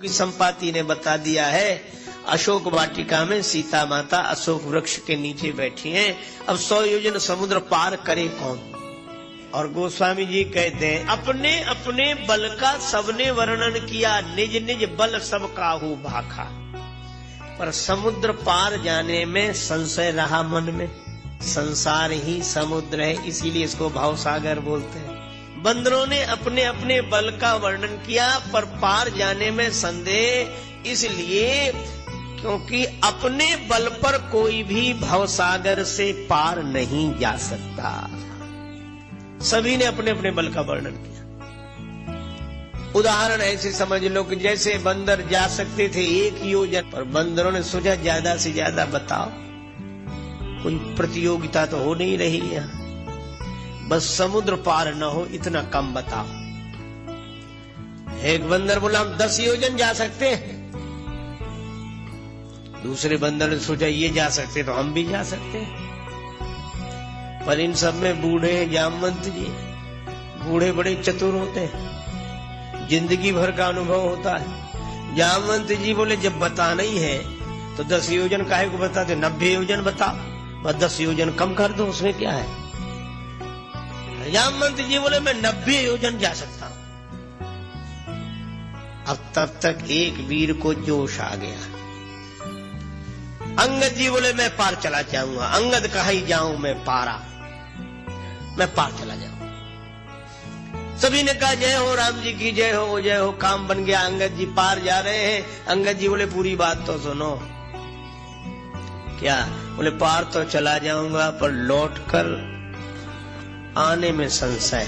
की संपाति ने बता दिया है। अशोक वाटिका में सीता माता अशोक वृक्ष के नीचे बैठी हैं। अब 100 योजन समुद्र पार करे कौन? और गोस्वामी जी कहते हैं अपने अपने बल का सबने वर्णन किया, निज निज बल सब काहू भाखा। पर समुद्र पार जाने में संशय रहा मन में। संसार ही समुद्र है, इसीलिए इसको भावसागर बोलते हैं। बंदरों ने अपने अपने बल का वर्णन किया, पर पार जाने में संदेह, इसलिए क्योंकि अपने बल पर कोई भी भवसागर से पार नहीं जा सकता। सभी ने अपने अपने बल का वर्णन किया। उदाहरण ऐसे समझ लो कि जैसे बंदर जा सकते थे 1 योजन, पर बंदरों ने सोचा ज्यादा से ज्यादा बताओ, कोई प्रतियोगिता तो हो नहीं रही है, बस समुद्र पार न हो इतना कम बताओ। एक बंदर बोला हम 10 योजन जा सकते हैं। दूसरे बंदर ने सोचा ये जा सकते तो हम भी जा सकते हैं। पर इन सब में बूढ़े जामवंत जी, बूढ़े बड़े चतुर होते हैं, जिंदगी भर का अनुभव होता है। जामवंत जी बोले जब बताना ही है तो 10 योजन काहे को बताते, 90 योजन बताओ, बस 10 योजन कम कर दो, उसमें क्या है। जामवंत जी बोले मैं 90 योजन जा सकता हूं। अब तब तक एक वीर को जोश आ गया। अंगद जी बोले मैं पार चला जाऊंगा। अंगद कहा ही जाऊं मैं पारा, मैं पार चला जाऊं। सभी ने कहा जय हो राम जी की जय हो जय हो, काम बन गया। अंगद जी पार जा रहे हैं। अंगद जी बोले पूरी बात तो सुनो। क्या? बोले पार तो चला जाऊंगा, पर लौटकर आने में संशय,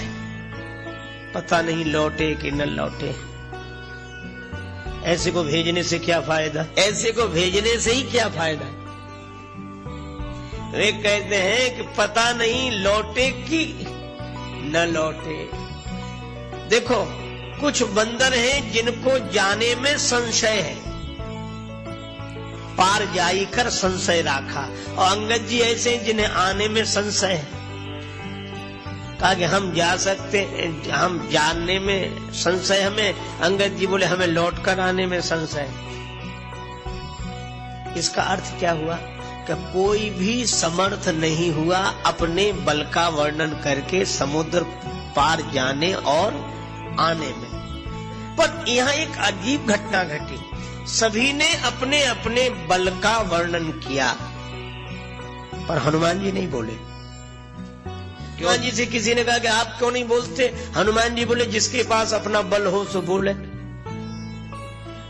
पता नहीं लौटे कि न लौटे। ऐसे को भेजने से क्या फायदा, ऐसे को भेजने से ही क्या फायदा। वे कहते हैं कि पता नहीं लौटे कि न लौटे। देखो कुछ बंदर हैं जिनको जाने में संशय है, पार जाई कर संशय रखा। और अंगद जी ऐसे जिन्हें आने में संशय है, कहा कि हम जा सकते, हम जानने में संशय हमें। अंगद जी बोले हमें लौटकर आने में संशय। इसका अर्थ क्या हुआ कि कोई भी समर्थ नहीं हुआ अपने बल का वर्णन करके समुद्र पार जाने और आने में। पर यहाँ एक अजीब घटना घटी। सभी ने अपने अपने बल का वर्णन किया, पर हनुमान जी नहीं बोले। हनुमान जी से किसी ने कहा कि आप क्यों नहीं बोलते? हनुमान जी बोले जिसके पास अपना बल हो सो बोले,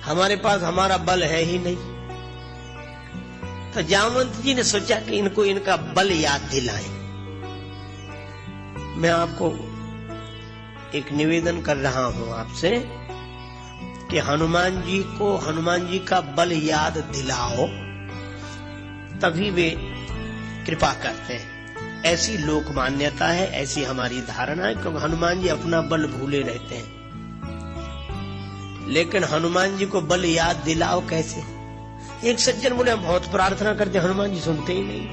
हमारे पास हमारा बल है ही नहीं। तो जामवंत जी ने सोचा कि इनको इनका बल याद दिलाएं। मैं आपको एक निवेदन कर रहा हूं आपसे कि हनुमान जी को हनुमान जी का बल याद दिलाओ, तभी वे कृपा करते हैं। ऐसी लोक मान्यता है, ऐसी हमारी धारणा है, क्योंकि हनुमान जी अपना बल भूले रहते हैं। लेकिन हनुमान जी को बल याद दिलाओ कैसे? एक सज्जन बोले हम बहुत प्रार्थना करते, हनुमान जी सुनते ही नहीं,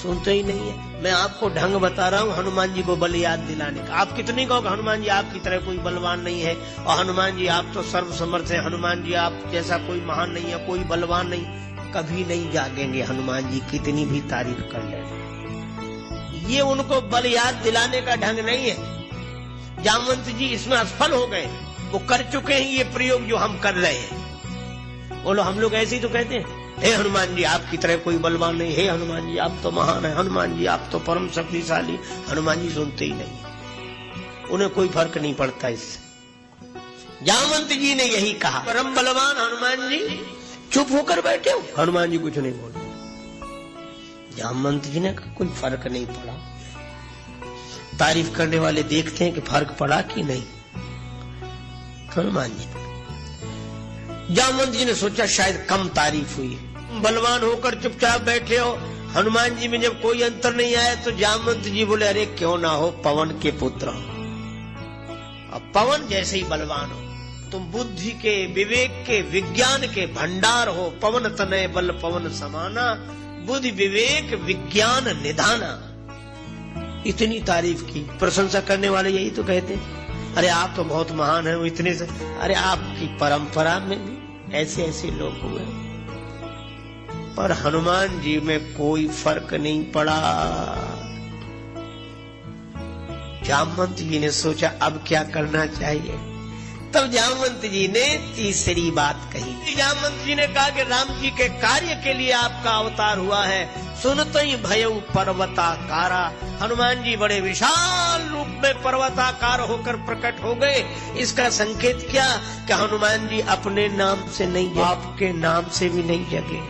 सुनते ही नहीं है। मैं आपको ढंग बता रहा हूँ हनुमान जी को बल याद दिलाने का। आप कितनी कहो हनुमान जी आपकी तरह कोई बलवान नहीं है, और हनुमान जी आप तो सर्वसमर्थ है, हनुमान जी आप जैसा कोई महान नहीं है, कोई बलवान नहीं, कभी नहीं जागेंगे। हनुमान जी कितनी भी तारीफ कर ले, ये उनको बल याद दिलाने का ढंग नहीं है। जामवंत जी इसमें असफल हो गए, वो कर चुके हैं ये प्रयोग जो हम कर रहे हैं। बोलो हम लोग ऐसे ही तो कहते हैं, हे हनुमान जी आपकी तरह कोई बलवान नहीं, हे हनुमान जी आप तो महान है, हनुमान जी आप तो परम शक्तिशाली। हनुमान जी सुनते ही नहीं, उन्हें कोई फर्क नहीं पड़ता इससे। जामवंत जी ने यही कहा, परम बलवान हनुमान जी चुप होकर बैठे हो। हनुमान जी कुछ नहीं बोले। जामवंत जी ने कहा कोई फर्क नहीं पड़ा। तारीफ करने वाले देखते हैं कि फर्क पड़ा कि नहीं। हनुमान जी, जामवंत जी ने सोचा शायद कम तारीफ हुई, बलवान होकर चुपचाप बैठे हो। हनुमान जी में जब कोई अंतर नहीं आया तो जामवंत जी बोले अरे क्यों ना हो, पवन के पुत्र हो, अब पवन जैसे ही बलवान हो। तुम बुद्धि के, विवेक के, विज्ञान के भंडार हो। पवन तनय बल पवन समाना, बुद्धि विवेक विज्ञान निधाना। इतनी तारीफ की। प्रशंसा करने वाले यही तो कहते हैं, अरे आप तो बहुत महान हैं, वो इतने से। अरे आपकी परंपरा में भी ऐसे ऐसे लोग हुए, पर हनुमान जी में कोई फर्क नहीं पड़ा। जामवंत जी ने सोचा अब क्या करना चाहिए। तब जामवंत जी ने तीसरी बात कही। जामवंत जी ने कहा कि राम जी के कार्य के लिए आपका अवतार हुआ है। सुनते ही भयउ पर्वताकारा, हनुमान जी बड़े विशाल रूप में पर्वताकार होकर प्रकट हो गए। इसका संकेत क्या कि हनुमान जी अपने नाम से नहीं, आपके नाम से भी नहीं जगे।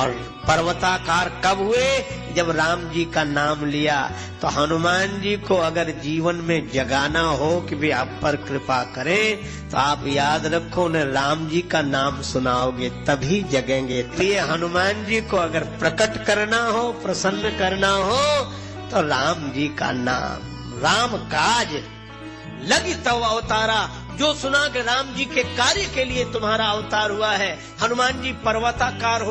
और पर्वताकार कब हुए? जब राम जी का नाम लिया। तो हनुमान जी को अगर जीवन में जगाना हो कि वे आप पर कृपा करें, तो आप याद रखो उन्हें राम जी का नाम सुनाओगे तभी जगेंगे। तो ये हनुमान जी को अगर प्रकट करना हो, प्रसन्न करना हो, तो राम जी का नाम, राम काज लगी तव अवतारा, जो सुना कि राम जी के कार्य के लिए तुम्हारा अवतार हुआ है। हनुमान जी पर्वताकार हो